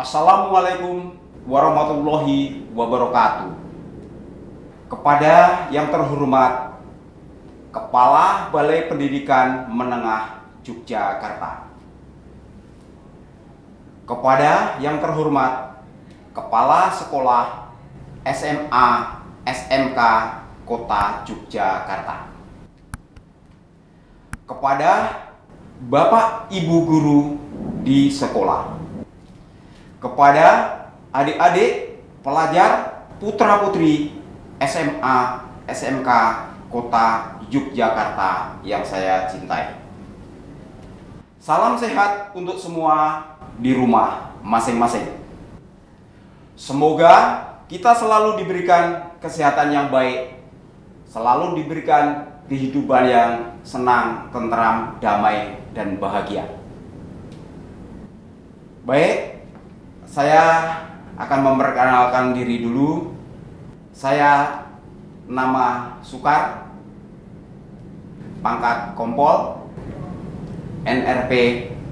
Assalamualaikum warahmatullahi wabarakatuh. Kepada yang terhormat Kepala Balai Pendidikan Menengah Yogyakarta, kepada yang terhormat Kepala Sekolah SMA SMK Kota Yogyakarta, kepada Bapak Ibu guru di sekolah, kepada adik-adik pelajar putra-putri SMA SMK Kota Yogyakarta yang saya cintai. Salam sehat untuk semua di rumah masing-masing. Semoga kita selalu diberikan kesehatan yang baik, selalu diberikan kehidupan yang senang, tentram, damai, dan bahagia. Baik, saya akan memperkenalkan diri dulu. Saya nama Sukar, pangkat Kompol, NRP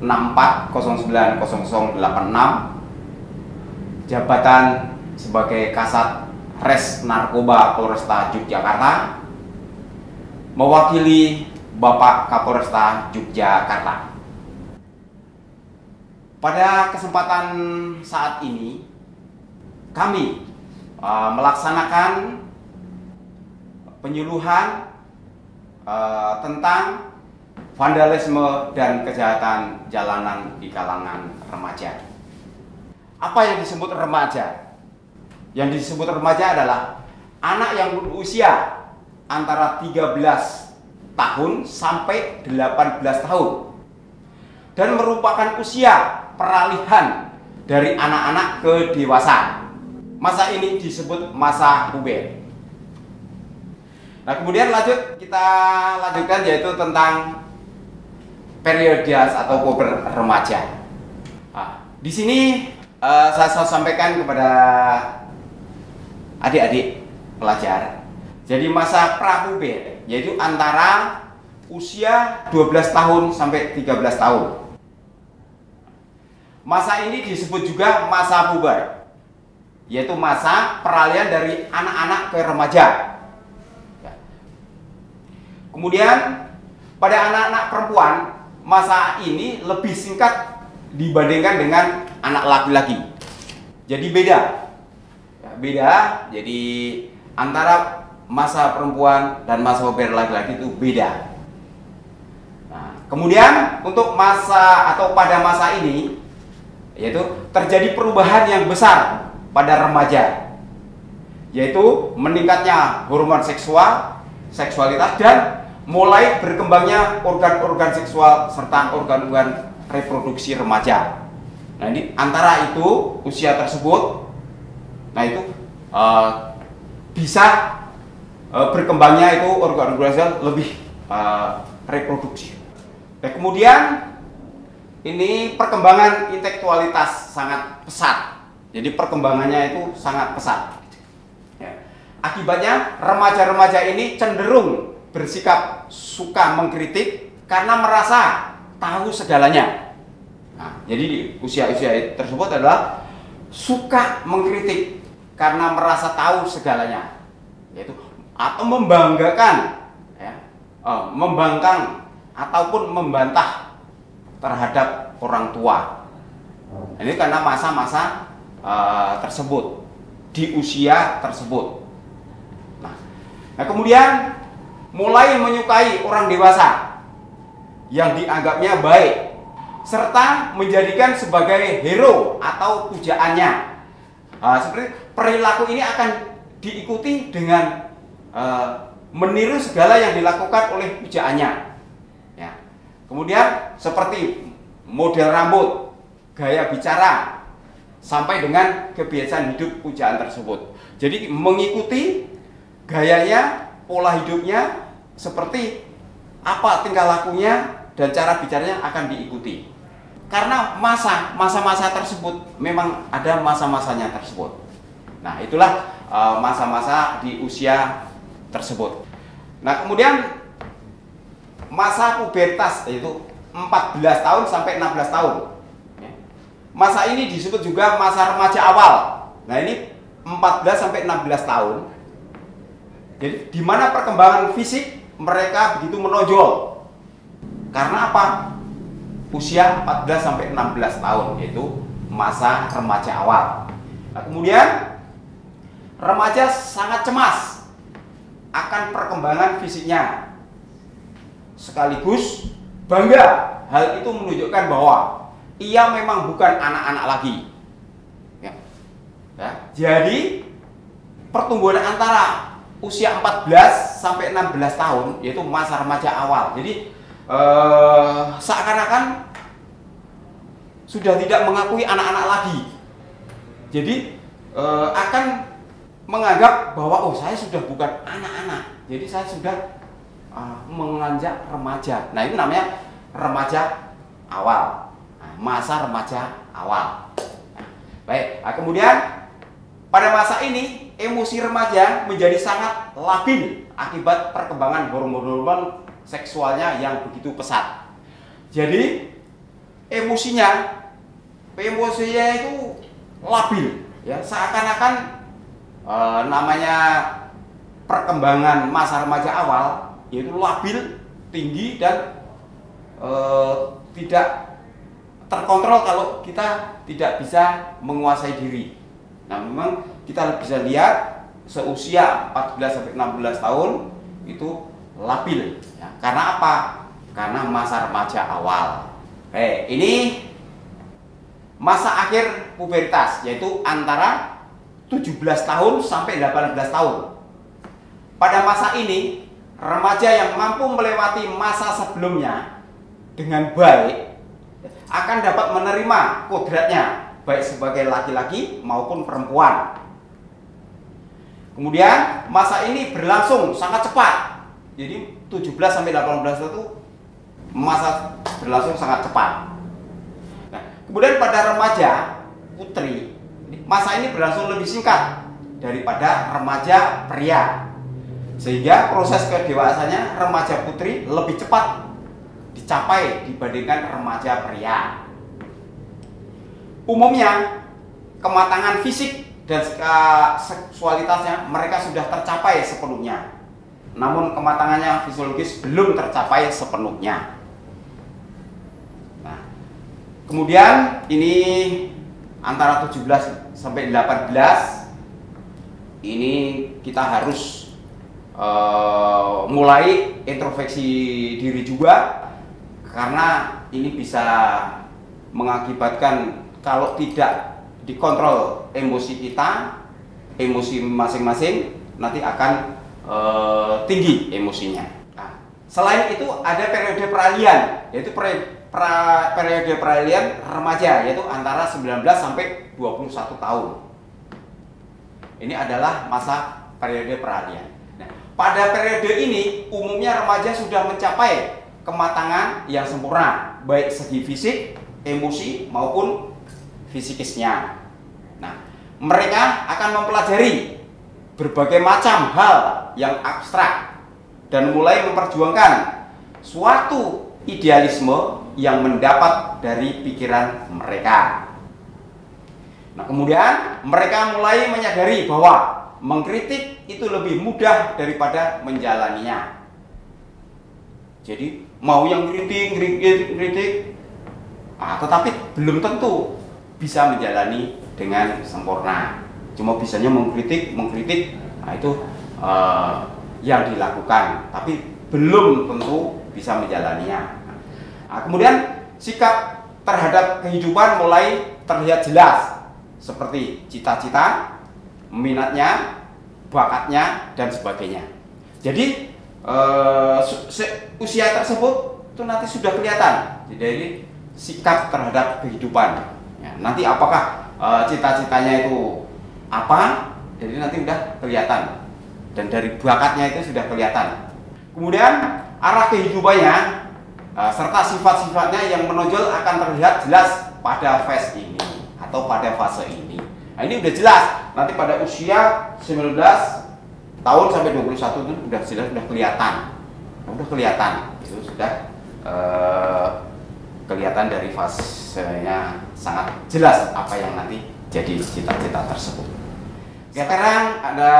64090086, jabatan sebagai Kasat Res Narkoba Polresta Yogyakarta, mewakili Bapak Kapolresta Yogyakarta. Pada kesempatan saat ini, kami melaksanakan penyuluhan tentang vandalisme dan kejahatan jalanan di kalangan remaja. Apa yang disebut remaja? Yang disebut remaja adalah anak yang berusia antara 13 tahun sampai 18 tahun dan merupakan usia peralihan dari anak-anak ke dewasa. Masa ini disebut masa puber. Nah, kemudian kita lanjutkan yaitu tentang periodias atau puber remaja. Nah, di sini saya sampaikan kepada adik-adik pelajar. Jadi masa prapuber yaitu antara usia 12 tahun sampai 13 tahun. Masa ini disebut juga masa puber, yaitu masa peralihan dari anak-anak ke remaja. Kemudian pada anak-anak perempuan, masa ini lebih singkat dibandingkan dengan anak laki-laki. Jadi beda. Jadi antara masa perempuan dan masa puber laki-laki itu beda. Nah, kemudian untuk masa atau pada masa ini, yaitu terjadi perubahan yang besar pada remaja, yaitu meningkatnya hormon seksualitas dan mulai berkembangnya organ-organ seksual serta organ-organ reproduksi remaja. Nah, ini antara itu usia tersebut, nah itu bisa berkembangnya itu organ-organ lebih reproduksi. Dan kemudian ini perkembangan intelektualitas sangat pesat. Jadi perkembangannya itu sangat pesat. Ya. Akibatnya remaja-remaja ini cenderung bersikap suka mengkritik karena merasa tahu segalanya. Nah, jadi di usia-usia tersebut adalah suka mengkritik karena merasa tahu segalanya, yaitu atau membanggakan, membangkang ataupun membantah terhadap orang tua. Ini karena masa-masa tersebut, di usia tersebut. Nah, kemudian mulai menyukai orang dewasa yang dianggapnya baik, serta menjadikan sebagai hero atau pujaannya. Seperti perilaku ini akan diikuti dengan meniru segala yang dilakukan oleh pujaannya. Kemudian seperti model rambut, gaya bicara, sampai dengan kebiasaan hidup pujaan tersebut. Jadi mengikuti gayanya, pola hidupnya, seperti apa tingkah lakunya dan cara bicaranya akan diikuti. Karena masa-masa tersebut memang ada masa-masanya tersebut. Nah, itulah masa-masa di usia tersebut. Nah, kemudian masa pubertas yaitu 14 tahun sampai 16 tahun. masa ini disebut juga masa remaja awal. Nah, ini 14 sampai 16 tahun. Jadi di mana perkembangan fisik mereka begitu menonjol. Karena apa? Usia 14 sampai 16 tahun, yaitu masa remaja awal. Nah, kemudian remaja sangat cemas akan perkembangan fisiknya. Sekaligus bangga. Hal itu menunjukkan bahwa ia memang bukan anak-anak lagi. Ya. Ya. Jadi pertumbuhan antara usia 14 sampai 16 tahun, yaitu masa remaja awal. Jadi seakan-akan sudah tidak mengakui anak-anak lagi. Jadi akan menganggap bahwa oh, saya sudah bukan anak-anak. Jadi saya sudah menganjak remaja. Nah, itu namanya remaja awal. Nah, masa remaja awal. Baik, nah, kemudian pada masa ini emosi remaja menjadi sangat labil akibat perkembangan hormon-hormon seksualnya yang begitu pesat. Jadi emosinya itu labil, ya, seakan-akan namanya perkembangan masa remaja awal yaitu labil, tinggi, dan tidak terkontrol kalau kita tidak bisa menguasai diri. Nah, memang kita bisa lihat seusia 14 sampai 16 tahun itu labil, ya. Karena apa? Karena masa remaja awal. Ini masa akhir pubertas, yaitu antara 17 tahun sampai 18 tahun. Pada masa ini, remaja yang mampu melewati masa sebelumnya dengan baik akan dapat menerima kodratnya, baik sebagai laki-laki maupun perempuan. Kemudian masa ini berlangsung sangat cepat. Jadi 17 sampai 18 itu masa berlangsung sangat cepat. Nah, kemudian pada remaja putri, masa ini berlangsung lebih singkat daripada remaja pria. Sehingga proses kedewasannya remaja putri lebih cepat dicapai dibandingkan remaja pria. Umumnya kematangan fisik dan seksualitasnya mereka sudah tercapai sepenuhnya. Namun kematangannya fisiologis belum tercapai sepenuhnya. Nah, kemudian ini antara 17 sampai 18 ini kita harus mulai introspeksi diri juga, karena ini bisa mengakibatkan kalau tidak dikontrol emosi kita, emosi masing-masing nanti akan tinggi emosinya. Nah, selain itu ada periode peralihan, yaitu periode peralihan remaja, yaitu antara 19 sampai 21 tahun. Ini adalah masa periode peralihan. Nah, pada periode ini umumnya remaja sudah mencapai kematangan yang sempurna, baik segi fisik, emosi maupun fisikisnya. Nah, mereka akan mempelajari berbagai macam hal yang abstrak dan mulai memperjuangkan suatu idealisme yang mendapat dari pikiran mereka. Nah, kemudian mereka mulai menyadari bahwa mengkritik itu lebih mudah daripada menjalaninya. Jadi mau yang kritik, tetapi belum tentu bisa menjalani dengan sempurna. Cuma bisanya mengkritik, nah itu yang dilakukan, tapi belum tentu bisa menjalaninya. Nah, kemudian sikap terhadap kehidupan mulai terlihat jelas, seperti cita-cita, minatnya, bakatnya, dan sebagainya. Jadi usia tersebut itu nanti sudah kelihatan. Jadi sikap terhadap kehidupan. Ya, nanti apakah cita-citanya itu apa? Jadi nanti sudah kelihatan. Dan dari bakatnya itu sudah kelihatan. Kemudian arah kehidupannya serta sifat-sifatnya yang menonjol akan terlihat jelas pada fase ini atau pada fase ini. Nah, ini udah jelas. Nanti pada usia 19 tahun sampai 21 itu sudah jelas, sudah kelihatan. Sudah kelihatan. Itu sudah kelihatan dari fasenya sangat jelas apa yang nanti jadi cita-cita tersebut. Sekarang ada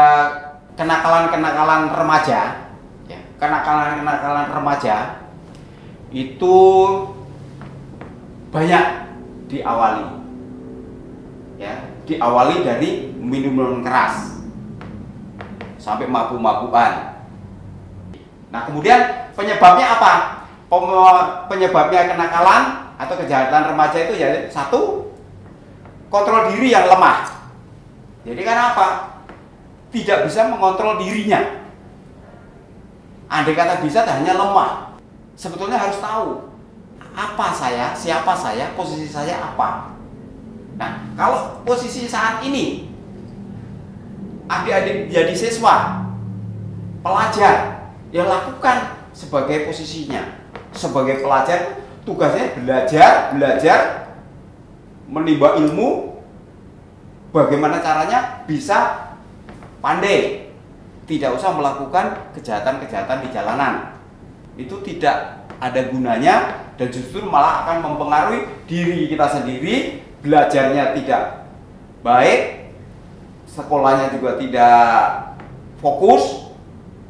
kenakalan-kenakalan remaja, ya. Kenakalan-kenakalan remaja itu banyak diawali, ya, diawali dari minuman keras sampai mabuk-mabukan. Nah, kemudian penyebabnya apa? Penyebabnya kenakalan atau kejahatan remaja itu ya satu, kontrol diri yang lemah. Jadi karena apa? Tidak bisa mengontrol dirinya. Andai kata bisa, hanya lemah. Sebetulnya harus tahu apa saya, siapa saya, posisi saya apa. Nah, kalau posisi saat ini adik-adik jadi siswa, pelajar, ya lakukan sebagai posisinya. Sebagai pelajar, tugasnya belajar, menimba ilmu, bagaimana caranya bisa pandai, tidak usah melakukan kejahatan-kejahatan di jalanan. Itu tidak ada gunanya dan justru malah akan mempengaruhi diri kita sendiri. Belajarnya tidak baik, sekolahnya juga tidak fokus.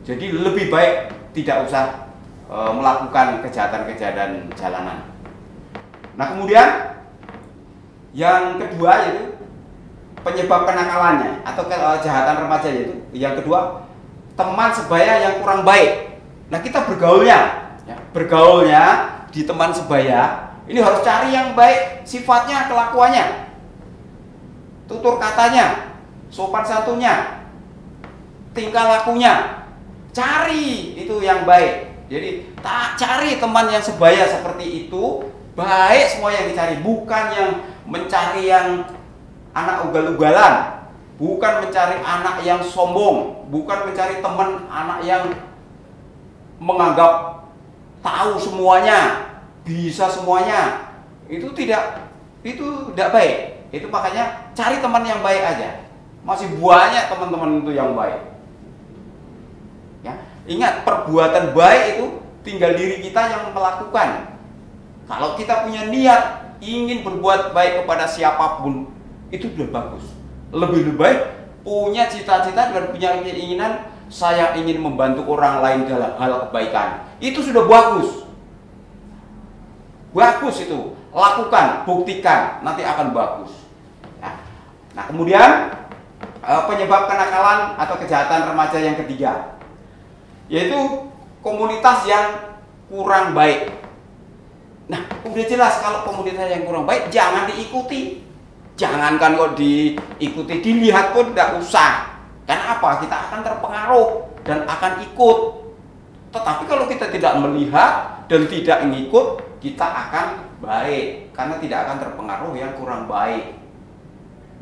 Jadi lebih baik tidak usah melakukan kejahatan-kejahatan jalanan. Nah, kemudian yang kedua yaitu penyebab kenakalannya atau kejahatan remaja, yaitu yang kedua, teman sebaya yang kurang baik. Nah, kita bergaulnya di teman sebaya ini harus cari yang baik, sifatnya, kelakuannya, tutur katanya, sopan santunnya, tingkah lakunya. Cari itu yang baik. Jadi cari teman yang sebaya seperti itu, baik semua yang dicari, bukan yang mencari yang anak ugal-ugalan, bukan mencari anak yang sombong, bukan mencari teman anak yang menganggap tahu semuanya, bisa semuanya. Itu tidak baik. Itu makanya cari teman yang baik aja. Masih banyak teman-teman itu yang baik. Ya, ingat, perbuatan baik itu tinggal diri kita yang melakukan. Kalau kita punya niat ingin berbuat baik kepada siapapun, itu sudah bagus. Lebih baik punya cita-cita dan punya keinginan, saya ingin membantu orang lain dalam hal kebaikan. Itu sudah bagus. Bagus itu. Lakukan, buktikan, nanti akan bagus. Nah, kemudian penyebab kenakalan atau kejahatan remaja yang ketiga, yaitu komunitas yang kurang baik. Nah, udah jelas kalau komunitas yang kurang baik jangan diikuti. Jangankan kok diikuti, dilihat pun tidak usah. Karena apa? Kita akan terpengaruh dan akan ikut. Tetapi kalau kita tidak melihat dan tidak mengikut, kita akan baik. Karena tidak akan terpengaruh yang kurang baik.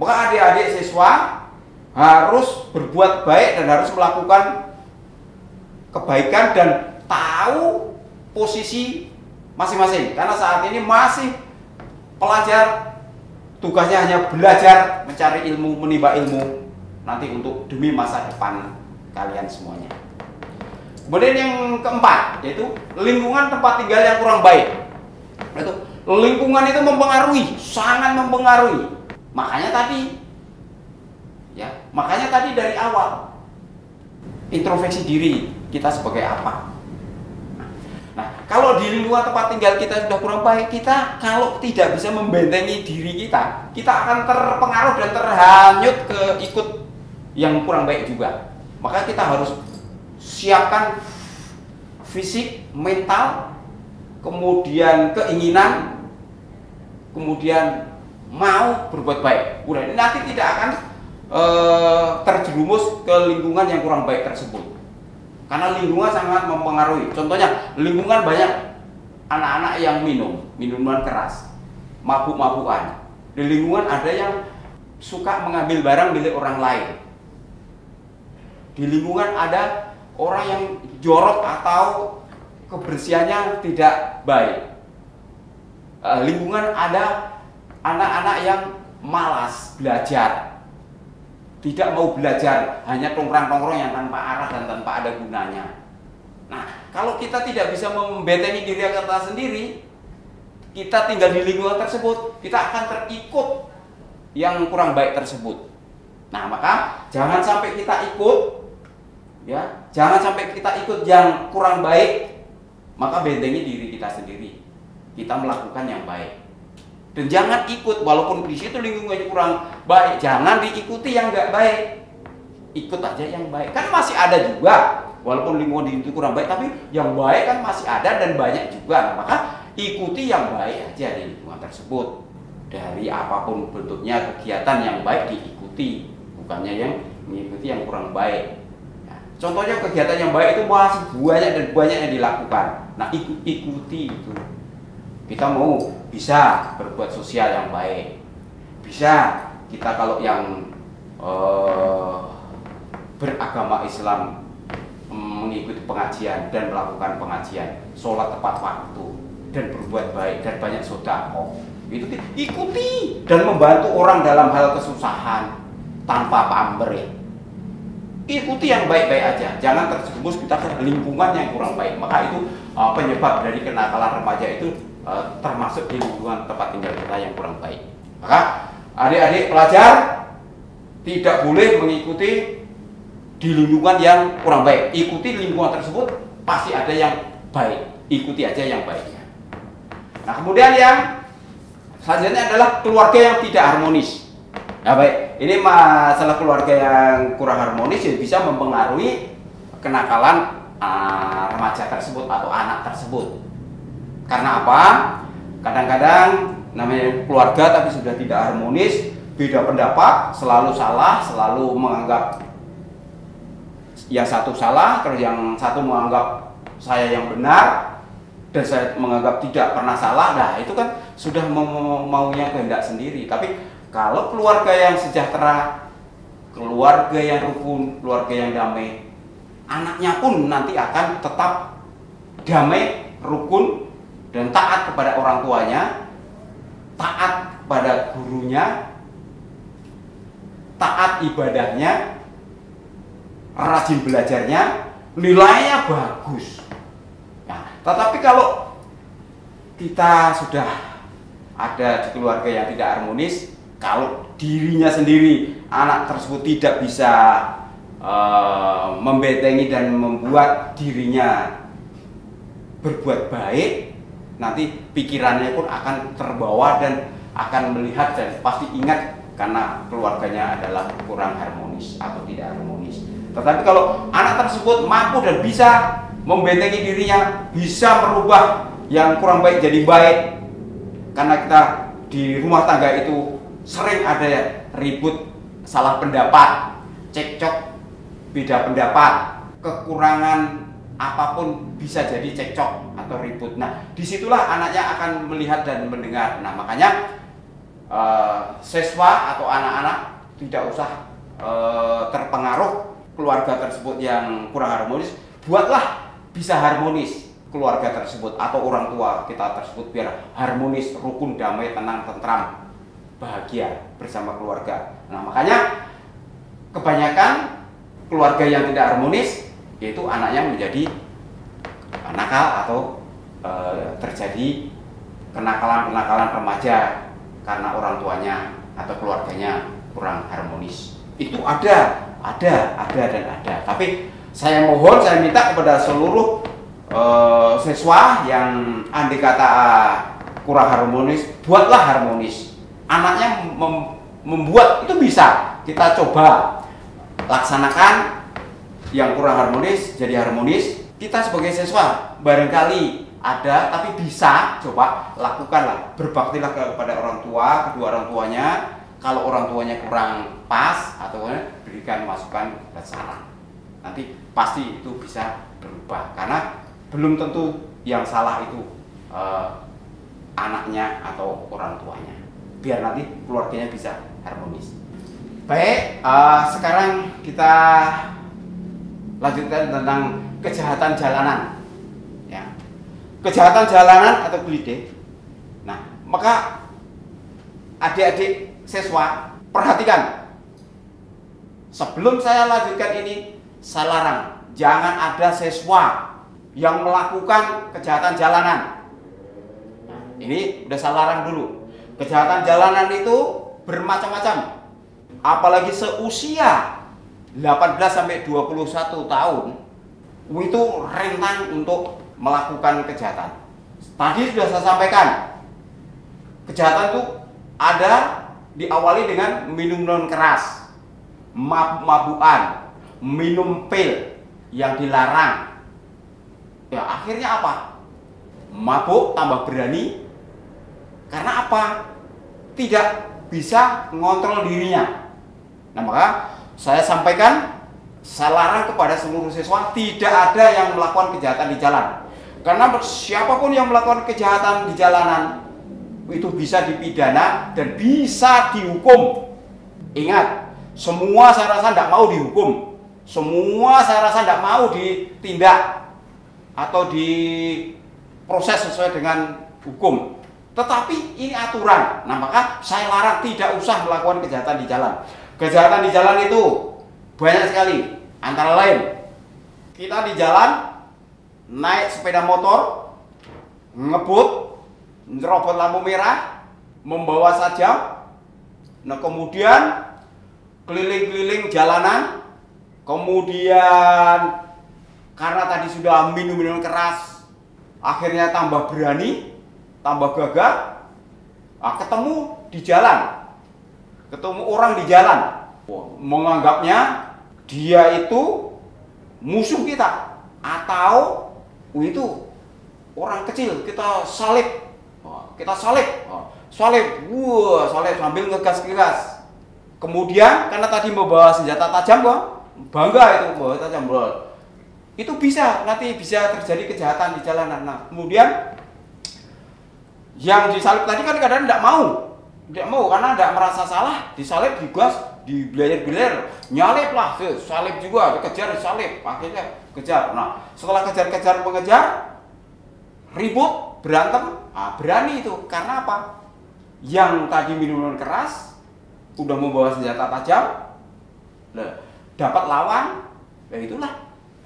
Maka adik-adik siswa harus berbuat baik dan harus melakukan kebaikan dan tahu posisi masing-masing. Karena saat ini masih pelajar, tugasnya hanya belajar, mencari ilmu, menimba ilmu nanti untuk demi masa depan kalian semuanya. Kemudian yang keempat, yaitu lingkungan tempat tinggal yang kurang baik. Itu lingkungan itu mempengaruhi, sangat mempengaruhi. Makanya tadi dari awal introspeksi diri kita sebagai apa. Nah, kalau di lingkungan tempat tinggal kita sudah kurang baik, kita kalau tidak bisa membentengi diri kita, kita akan terpengaruh dan terhanyut ke ikut yang kurang baik juga. Maka kita harus siapkan fisik, mental, kemudian keinginan, kemudian mau berbuat baik. Udah, nanti tidak akan terjerumus ke lingkungan yang kurang baik tersebut. Karena lingkungan sangat mempengaruhi. Contohnya, lingkungan banyak anak-anak yang minuman keras, mabuk-mabukan. Di lingkungan ada yang suka mengambil barang milik orang lain. Di lingkungan ada orang yang jorok atau kebersihannya tidak baik. Lingkungan ada anak-anak yang malas belajar, tidak mau belajar, hanya tongkrong-tongkrong yang tanpa arah dan tanpa ada gunanya. Nah, kalau kita tidak bisa membentengi diri kita sendiri, kita tinggal di lingkungan tersebut, kita akan terikut yang kurang baik tersebut. Nah, maka jangan sampai kita ikut, ya, jangan sampai kita ikut yang kurang baik, maka bentengi diri kita sendiri. Kita melakukan yang baik. Dan jangan ikut, walaupun di situ lingkungannya kurang baik, jangan diikuti yang nggak baik. Ikut aja yang baik. Kan masih ada juga, walaupun lingkungan di itu kurang baik, tapi yang baik kan masih ada dan banyak juga. Nah, maka ikuti yang baik aja di lingkungan tersebut. Dari apapun bentuknya kegiatan yang baik diikuti, bukannya yang mengikuti yang kurang baik. Nah, contohnya kegiatan yang baik itu masih banyak dan banyak yang dilakukan. Nah, ikuti itu. Kita mau bisa berbuat sosial yang baik, bisa kita kalau yang beragama Islam mengikuti pengajian dan melakukan pengajian, sholat tepat waktu dan berbuat baik dan banyak sedekah, itu ikuti dan membantu orang dalam hal kesusahan tanpa pamrih. Ikuti yang baik-baik aja, jangan terjerumus kita ke lingkungan yang kurang baik. Maka itu penyebab dari kenakalan remaja itu termasuk di lingkungan tempat tinggal kita yang kurang baik. Maka adik-adik pelajar tidak boleh mengikuti di lingkungan yang kurang baik. Ikuti lingkungan tersebut, pasti ada yang baik. Ikuti aja yang baiknya. Nah, kemudian yang selanjutnya adalah keluarga yang tidak harmonis. Nah, baik, ini masalah keluarga yang kurang harmonis ya bisa mempengaruhi kenakalan remaja tersebut atau anak tersebut. Karena apa? Kadang-kadang namanya keluarga tapi sudah tidak harmonis, beda pendapat, selalu salah, selalu menganggap yang satu salah, terus yang satu menganggap saya yang benar, dan saya menganggap tidak pernah salah. Nah, itu kan sudah maunya kehendak sendiri. Tapi kalau keluarga yang sejahtera, keluarga yang rukun, keluarga yang damai, anaknya pun nanti akan tetap damai, rukun, dan taat kepada orang tuanya, taat kepada gurunya, taat ibadahnya, rajin belajarnya, nilainya bagus. Nah, tetapi kalau kita sudah ada di keluarga yang tidak harmonis, kalau dirinya sendiri, anak tersebut tidak bisa membentengi dan membuat dirinya berbuat baik, nanti pikirannya pun akan terbawa dan akan melihat dan pasti ingat karena keluarganya adalah kurang harmonis atau tidak harmonis. Tetapi kalau anak tersebut mampu dan bisa membentengi dirinya, bisa merubah yang kurang baik jadi baik, karena kita di rumah tangga itu sering ada ribut, salah pendapat, cekcok, beda pendapat, kekurangan apapun bisa jadi cekcok atau ribut. Nah, disitulah anaknya akan melihat dan mendengar. Nah, makanya siswa atau anak-anak tidak usah terpengaruh keluarga tersebut yang kurang harmonis. Buatlah bisa harmonis keluarga tersebut atau orang tua kita tersebut biar harmonis, rukun, damai, tenang, tentram, bahagia bersama keluarga. Nah, makanya kebanyakan keluarga yang tidak harmonis yaitu anaknya menjadi nakal atau terjadi kenakalan-kenakalan remaja karena orang tuanya atau keluarganya kurang harmonis. Itu ada dan ada. Tapi saya mohon, saya minta kepada seluruh siswa yang andai kata kurang harmonis, buatlah harmonis. Anaknya membuat itu bisa. Kita coba laksanakan yang kurang harmonis jadi harmonis. Kita sebagai siswa barangkali ada tapi bisa, coba lakukanlah, berbaktilah kepada orang tua, kedua orang tuanya. Kalau orang tuanya kurang pas atau berikan masukan dan saran, nanti pasti itu bisa berubah, karena belum tentu yang salah itu anaknya atau orang tuanya. Biar nanti keluarganya bisa harmonis. Baik, sekarang kita lanjutkan tentang kejahatan jalanan, ya. Kejahatan jalanan atau klide. Nah, maka adik-adik siswa perhatikan. Sebelum saya lanjutkan ini, saya larang jangan ada siswa yang melakukan kejahatan jalanan. Nah, ini udah saya larang dulu. Kejahatan jalanan itu bermacam-macam. Apalagi seusia 18 sampai 21 tahun itu rentan untuk melakukan kejahatan. Tadi sudah saya sampaikan, kejahatan itu ada diawali dengan minum minuman keras, mabuk-mabukan, minum pil yang dilarang. Ya akhirnya apa? Mabuk tambah berani. Karena apa? Tidak bisa mengontrol dirinya. Nah maka saya sampaikan, saya larang kepada seluruh siswa tidak ada yang melakukan kejahatan di jalan. Karena siapapun yang melakukan kejahatan di jalanan itu bisa dipidana dan bisa dihukum. Ingat, semua saya rasa tidak mau dihukum, semua saya rasa tidak mau ditindak atau diproses sesuai dengan hukum. Tetapi ini aturan. Nah maka saya larang tidak usah melakukan kejahatan di jalan. Kejahatan di jalan itu banyak sekali. Antara lain, kita di jalan naik sepeda motor, ngebut, nyerobot lampu merah, membawa sajam, nah kemudian keliling-keliling jalanan, kemudian karena tadi sudah minum minuman keras, akhirnya tambah berani, tambah gagah, ketemu di jalan, ketemu orang di jalan, menganggapnya dia itu musuh kita atau itu orang kecil, kita salib, salib sambil ngegas-ngegas. Kemudian karena tadi membawa senjata tajam, bangga itu bawa tajam, itu bisa nanti bisa terjadi kejahatan di jalanan. Nah kemudian yang disalib tadi kan kadang tidak mau karena tidak merasa salah, disalib, digas, dibeler-beler, nyalip lah, salib juga, dikejar, salib, akhirnya kejar. Nah setelah kejar-kejar mengejar, ribut, berantem, berani itu karena apa? Yang tadi minuman keras, udah membawa senjata tajam, dapat lawan, ya itulah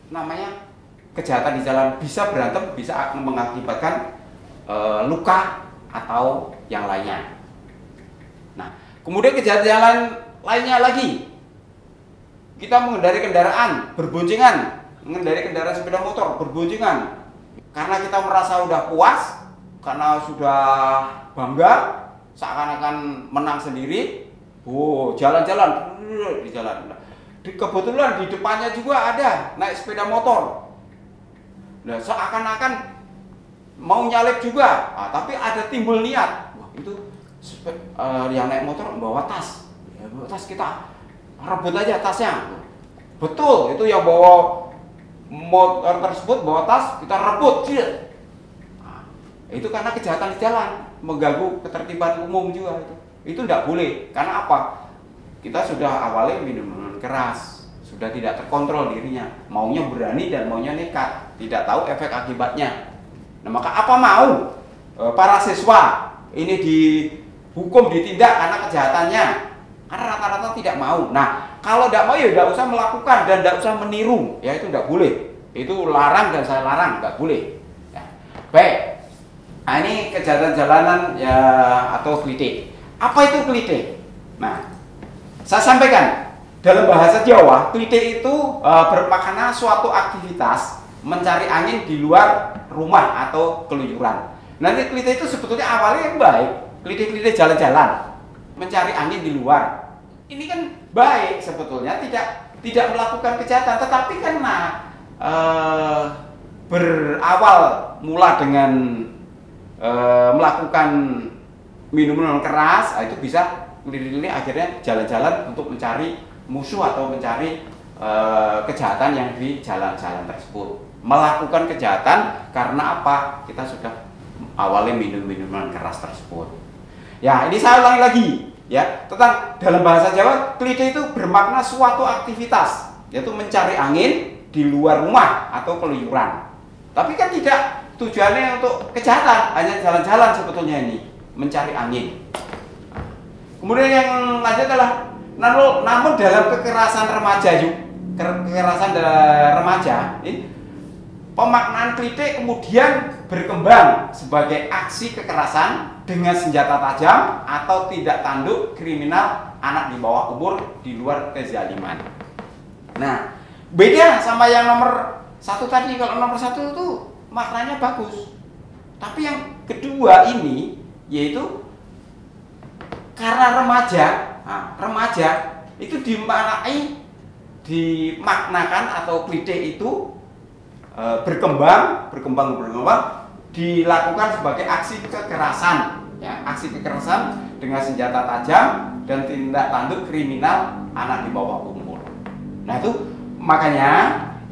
namanya kejahatan di jalan, bisa berantem, bisa mengakibatkan luka atau yang lainnya. Nah, kemudian kejahatan jalan lainnya lagi, kita mengendarai kendaraan berboncengan, mengendarai kendaraan sepeda motor berboncengan, karena kita merasa udah puas, karena sudah bangga, seakan-akan menang sendiri. Jalan-jalan di jalan. Kebetulan di depannya juga ada naik sepeda motor. Nah, seakan-akan mau nyalip juga, tapi ada timbul niat. Wah, itu yang naik motor bawa tas. Ya, bawa tas, kita rebut aja tasnya. Betul, itu yang bawa motor tersebut bawa tas, kita rebut. Nah, itu karena kejahatan di jalan, mengganggu ketertiban umum juga itu. Itu tidak boleh. Karena apa? Kita sudah awalnya minum keras, sudah tidak terkontrol dirinya, maunya berani dan maunya nekat, tidak tahu efek akibatnya. Nah, maka apa mau para siswa ini dihukum, ditindak karena kejahatannya? Karena rata-rata tidak mau. Nah, kalau tidak mau ya tidak usah melakukan dan tidak usah meniru, ya itu tidak boleh. Itu larang dan saya larang, tidak boleh. Ya. Baik, nah, ini kejahatan jalanan ya atau klite. Apa itu klite? Nah, saya sampaikan dalam bahasa Jawa, klite itu bermakna suatu aktivitas mencari angin di luar rumah atau keluyuran. Nanti klite itu sebetulnya awalnya yang baik, klite-klite jalan-jalan, mencari angin di luar. Ini kan baik sebetulnya, tidak melakukan kejahatan, tetapi karena berawal mula dengan melakukan minuman keras, itu bisa kelili-kelili akhirnya jalan-jalan untuk mencari musuh atau mencari kejahatan yang di jalan-jalan tersebut. Melakukan kejahatan karena apa? Kita sudah awalnya minum minuman keras tersebut. Ya, ini saya ulangi lagi ya, tentang dalam bahasa Jawa, klite itu bermakna suatu aktivitas, yaitu mencari angin di luar rumah atau keluyuran. Tapi kan tidak tujuannya untuk kejahatan, hanya jalan-jalan sebetulnya ini, mencari angin. Kemudian yang lanjut adalah namun dalam kekerasan remaja, kekerasan remaja ini pemaknaan klite kemudian berkembang sebagai aksi kekerasan dengan senjata tajam atau tindak tanduk kriminal anak di bawah umur di luar kezaliman. Nah, beda sama yang nomor 1 tadi. Kalau nomor 1 itu maknanya bagus. Tapi yang kedua ini yaitu karena remaja itu dimaknakan atau klite itu berkembang dilakukan sebagai aksi kekerasan, ya, aksi kekerasan dengan senjata tajam dan tindak tanduk kriminal anak di bawah umur. Nah itu makanya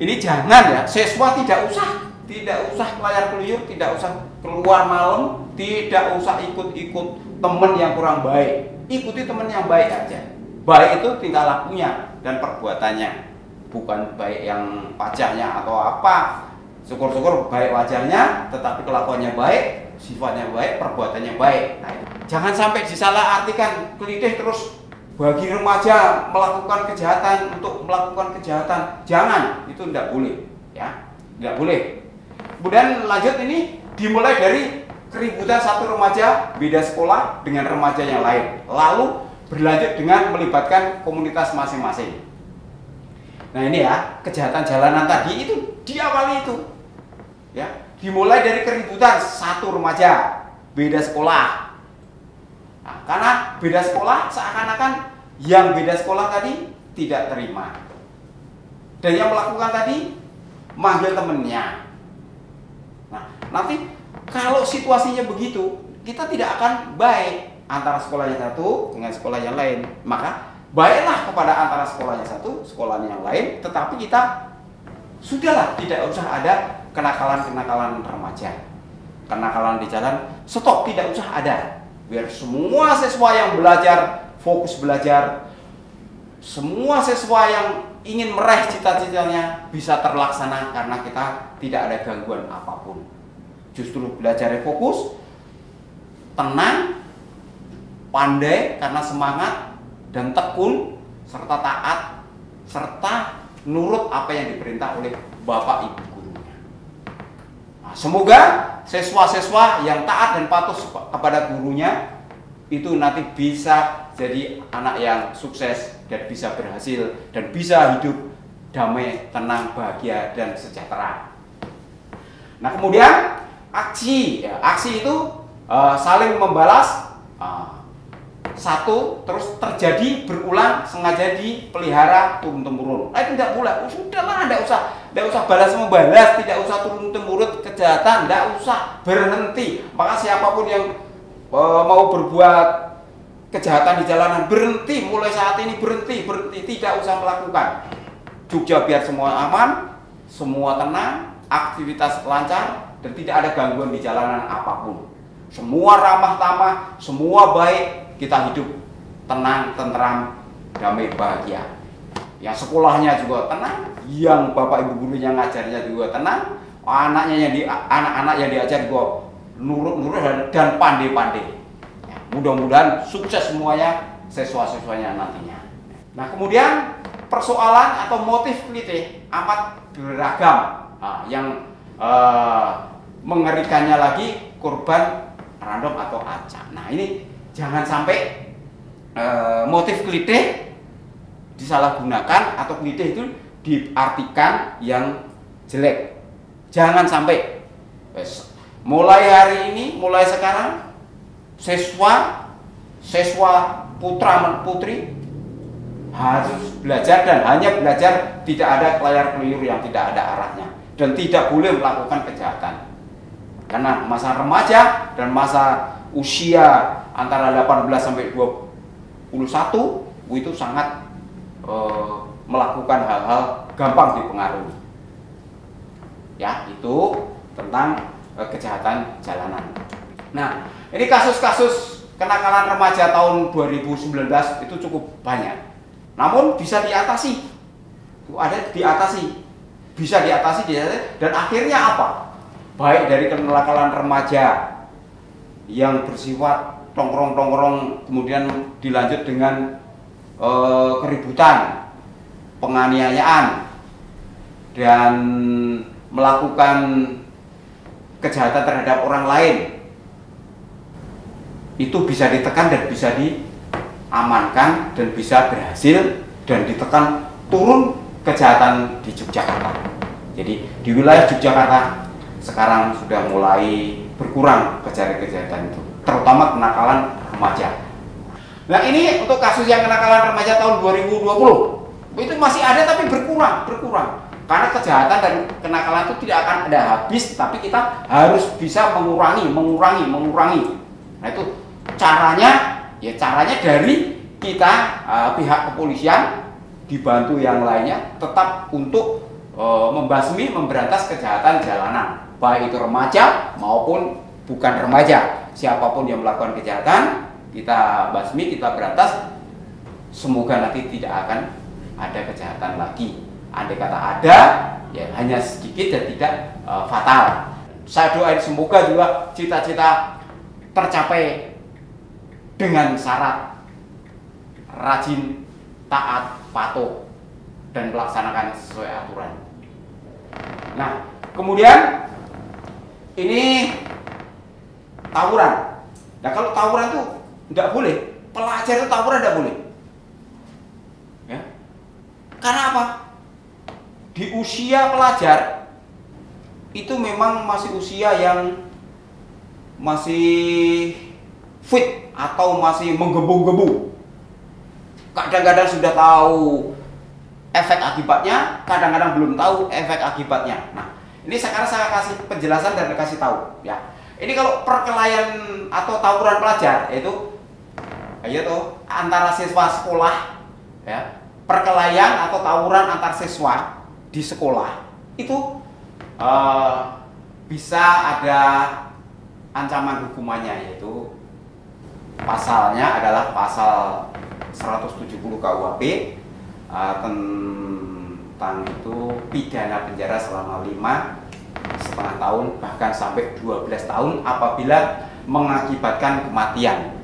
ini jangan ya, siswa tidak usah kelayar keluyur, tidak usah keluar malam, tidak usah ikut-ikut teman yang kurang baik. Ikuti teman yang baik aja. Baik itu tingkah lakunya dan perbuatannya, bukan baik yang wajahnya atau apa. Syukur-syukur baik wajahnya, tetapi kelakuannya baik, sifatnya baik, perbuatannya baik. Nah, jangan sampai disalahartikan klite terus bagi remaja melakukan kejahatan untuk melakukan kejahatan. Jangan, itu tidak boleh, ya, tidak boleh. Kemudian lanjut ini dimulai dari keributan satu remaja beda sekolah dengan remaja yang lain, lalu berlanjut dengan melibatkan komunitas masing-masing. Nah ini ya, kejahatan jalanan tadi itu diawali itu, ya, dimulai dari keributan satu remaja beda sekolah. Nah, karena beda sekolah seakan-akan yang beda sekolah tadi tidak terima, dan yang melakukan tadi manggil temennya. Nah nanti kalau situasinya begitu, kita tidak akan baik antara sekolah yang satu dengan sekolah yang lain. Maka baiklah kepada antara sekolahnya satu, sekolahnya yang lain, tetapi kita sudahlah, tidak usah ada kenakalan-kenakalan remaja, kenakalan di jalan, stop, tidak usah ada. Biar semua siswa yang belajar fokus belajar, semua siswa yang ingin meraih cita-citanya bisa terlaksana karena kita tidak ada gangguan apapun. Justru belajarnya fokus, tenang, pandai karena semangat dan tekun, serta taat, serta nurut apa yang diperintah oleh bapak ibu gurunya. Nah, semoga siswa-siswa yang taat dan patuh kepada gurunya itu nanti bisa jadi anak yang sukses dan bisa berhasil dan bisa hidup damai, tenang, bahagia dan sejahtera. Nah kemudian aksi itu saling membalas, satu terus terjadi berulang sengaja dipelihara turun temurun. Nah itu tidak boleh. Sudahlah, tidak usah balas membalas, tidak usah turun temurun kejahatan, tidak usah, berhenti. Maka siapapun yang mau berbuat kejahatan di jalanan berhenti, mulai saat ini berhenti, tidak usah melakukan. Jogja biar semua aman, semua tenang, aktivitas lancar dan tidak ada gangguan di jalanan apapun. Semua ramah tamah, semua baik, kita hidup tenang, tentram, damai, bahagia. Yang sekolahnya juga tenang, yang bapak ibu gurunya ngajarnya juga tenang, anak-anak yang diajar juga nurut dan pandai-pandai. Ya, mudah-mudahan sukses semuanya, siswa-siswanya nantinya. Nah kemudian persoalan atau motif klite amat beragam. Nah, yang mengerikannya lagi korban random atau acak. Nah ini jangan sampai motif klite disalahgunakan atau klite itu diartikan yang jelek. Jangan sampai. Mulai hari ini, mulai sekarang, siswa putra putri harus belajar dan hanya belajar, tidak ada kelayar keluyur yang tidak ada arahnya dan tidak boleh melakukan kejahatan. Karena masa remaja dan masa usia antara 18 sampai 21 itu sangat melakukan hal-hal gampang dipengaruhi. Ya, itu tentang kejahatan jalanan. Nah, ini kasus-kasus kenakalan remaja tahun 2019 itu cukup banyak. Namun bisa diatasi. Bisa diatasi dan akhirnya apa? Baik dari kenakalan remaja yang bersifat tongkrong-tongkrong kemudian dilanjut dengan keributan, penganiayaan dan melakukan kejahatan terhadap orang lain itu bisa ditekan dan bisa diamankan dan bisa berhasil dan ditekan turun kejahatan di Yogyakarta. Jadi di wilayah Yogyakarta sekarang sudah mulai berkurang kejahatan itu, terutama kenakalan remaja. Nah ini untuk kasus yang kenakalan remaja tahun 2020 itu masih ada tapi berkurang karena kejahatan dan kenakalan itu tidak akan ada habis, tapi kita harus bisa mengurangi. Nah itu caranya dari kita pihak kepolisian dibantu yang lainnya tetap untuk memberantas kejahatan jalanan, baik itu remaja maupun bukan remaja. Siapapun yang melakukan kejahatan kita basmi, kita berantas. Semoga nanti tidak akan ada kejahatan lagi. Andai kata ada, ya hanya sedikit dan tidak fatal. Saya doain semoga juga cita-cita tercapai dengan syarat rajin, taat, patuh, dan melaksanakan sesuai aturan. Nah, kemudian ini tawuran. Nah, kalau tawuran itu tidak boleh, pelajar itu tawuran tidak boleh. Ya. Karena apa? Di usia pelajar itu memang masih usia yang masih fit atau masih menggebu-gebu. Kadang-kadang sudah tahu efek akibatnya, kadang-kadang belum tahu efek akibatnya. Nah, ini sekarang saya kasih penjelasan dan kasih tahu ya. Ini kalau perkelahian atau tawuran pelajar itu antara siswa sekolah ya, perkelahian atau tawuran antar siswa di sekolah itu bisa ada ancaman hukumannya, yaitu pasalnya adalah pasal 170 KUHP tentang itu pidana penjara selama 5,5 tahun bahkan sampai 12 tahun apabila mengakibatkan kematian.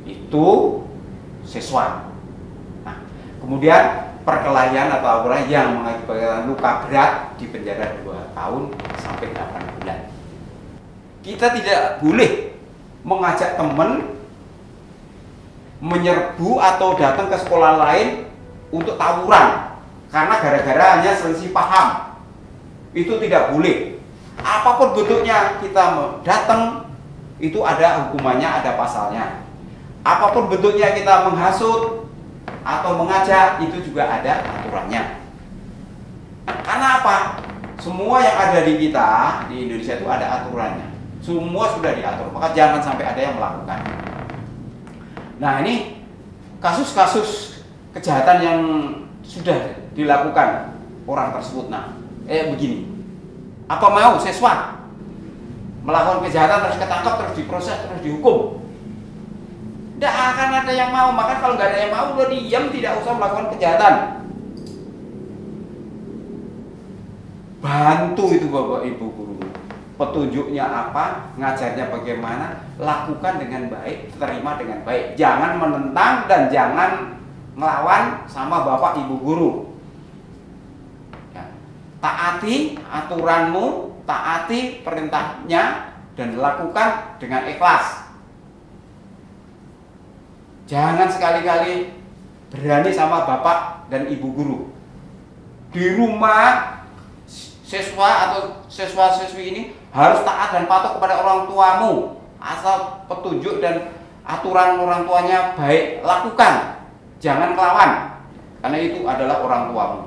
Itu siswa. Nah, kemudian perkelahian atau tawuran yang mengakibatkan luka berat di penjara 2 tahun sampai 8 bulan. Kita tidak boleh mengajak teman menyerbu atau datang ke sekolah lain untuk tawuran karena gara-gara hanya selisih paham. Itu tidak boleh. Apapun bentuknya kita datang itu ada hukumannya, ada pasalnya. Apapun bentuknya kita menghasut atau mengajak itu juga ada aturannya. Karena apa? Semua yang ada di kita di Indonesia itu ada aturannya. Semua sudah diatur, maka jangan sampai ada yang melakukan. Nah, ini kasus-kasus kejahatan yang sudah dilakukan orang tersebut. Nah, begini. Apa mau siswa melakukan kejahatan terus ketangkap, terus diproses, terus dihukum? Tidak akan ada yang mau. Maka kalau nggak ada yang mau, udah diam, tidak usah melakukan kejahatan. Bantu itu Bapak Ibu guru. Petunjuknya apa, ngajarnya bagaimana, lakukan dengan baik, terima dengan baik. Jangan menentang dan jangan melawan sama Bapak Ibu guru. Ya. Taati aturanmu, taati perintahnya, dan lakukan dengan ikhlas. Jangan sekali-kali berani sama Bapak dan Ibu guru. Di rumah siswa atau siswa-siswi ini harus taat dan patuh kepada orang tuamu. Asal petunjuk dan aturan orang tuanya baik, lakukan. Jangan melawan, karena itu adalah orang tuamu.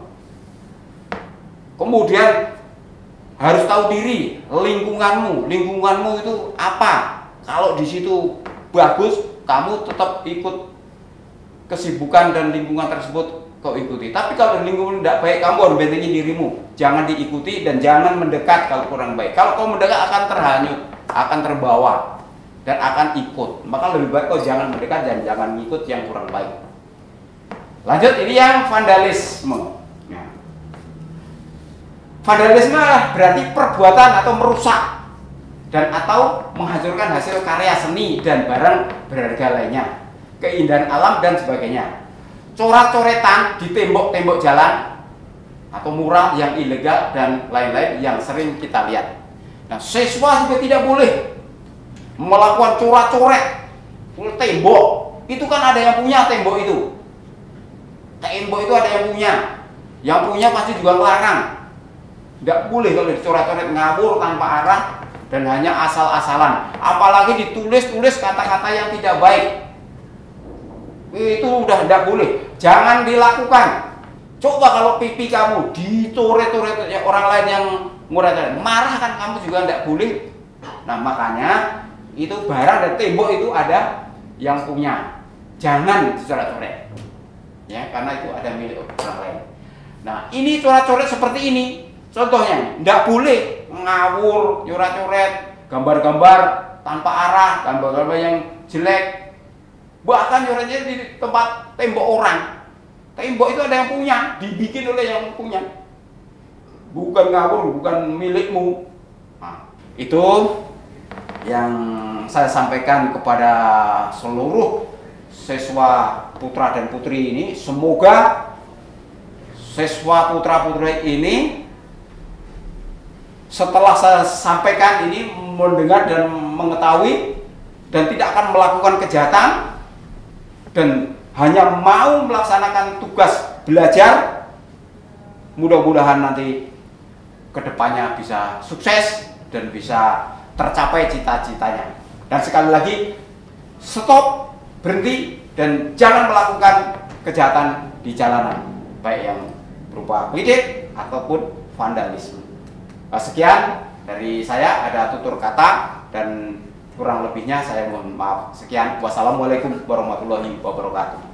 Kemudian harus tahu diri, lingkunganmu itu apa. Kalau di situ bagus, kamu tetap ikut kesibukan dan lingkungan tersebut kau ikuti. Tapi kalau lingkungan tidak baik, kamu harus bentengin dirimu. Jangan diikuti dan jangan mendekat kalau kurang baik. Kalau kau mendekat akan terhanyut, akan terbawa dan akan ikut. Maka lebih baik kau jangan mendekat dan jangan ikut yang kurang baik. Lanjut, ini yang vandalisme. Nah, vandalisme berarti perbuatan atau merusak dan atau menghancurkan hasil karya seni dan barang berharga lainnya, keindahan alam dan sebagainya. Coret-coretan di tembok-tembok jalan atau murah, yang ilegal, dan lain-lain yang sering kita lihat. Nah, siswa juga tidak boleh melakukan coret-coret tembok. Itu kan ada yang punya tembok itu. Tembok itu ada yang punya. Yang punya pasti juga melarang. Tidak boleh kalau dicoret-coret, ngawur tanpa arah dan hanya asal-asalan. Apalagi ditulis-tulis kata-kata yang tidak baik. Itu udah tidak boleh. Jangan dilakukan. Coba kalau pipi kamu dicoret-coret orang lain yang murah, marah kan kamu juga tidak boleh. Nah, makanya itu barang dan tembok itu ada yang punya. Jangan dicoret-coret. Ya, karena itu ada milik orang lain. Nah, ini coret-coret seperti ini. Contohnya, tidak boleh ngawur, coret-coret, gambar-gambar tanpa arah, gambar-gambar yang jelek. Bahkan coretnya di tempat tembok orang. Tembok itu ada yang punya, dibikin oleh yang punya. Bukan ngawur, bukan milikmu. Nah, itu yang saya sampaikan kepada seluruh siswa putra dan putri ini. Semoga siswa putra putri ini setelah saya sampaikan ini mendengar dan mengetahui dan tidak akan melakukan kejahatan dan hanya mau melaksanakan tugas belajar. Mudah-mudahan nanti kedepannya bisa sukses dan bisa tercapai cita-citanya. Dan sekali lagi, stop, berhenti, dan jangan melakukan kejahatan di jalanan, baik yang berupa klinik ataupun vandalisme. Sekian dari saya, ada tutur kata dan kurang lebihnya saya mohon maaf. Sekian, wassalamualaikum warahmatullahi wabarakatuh.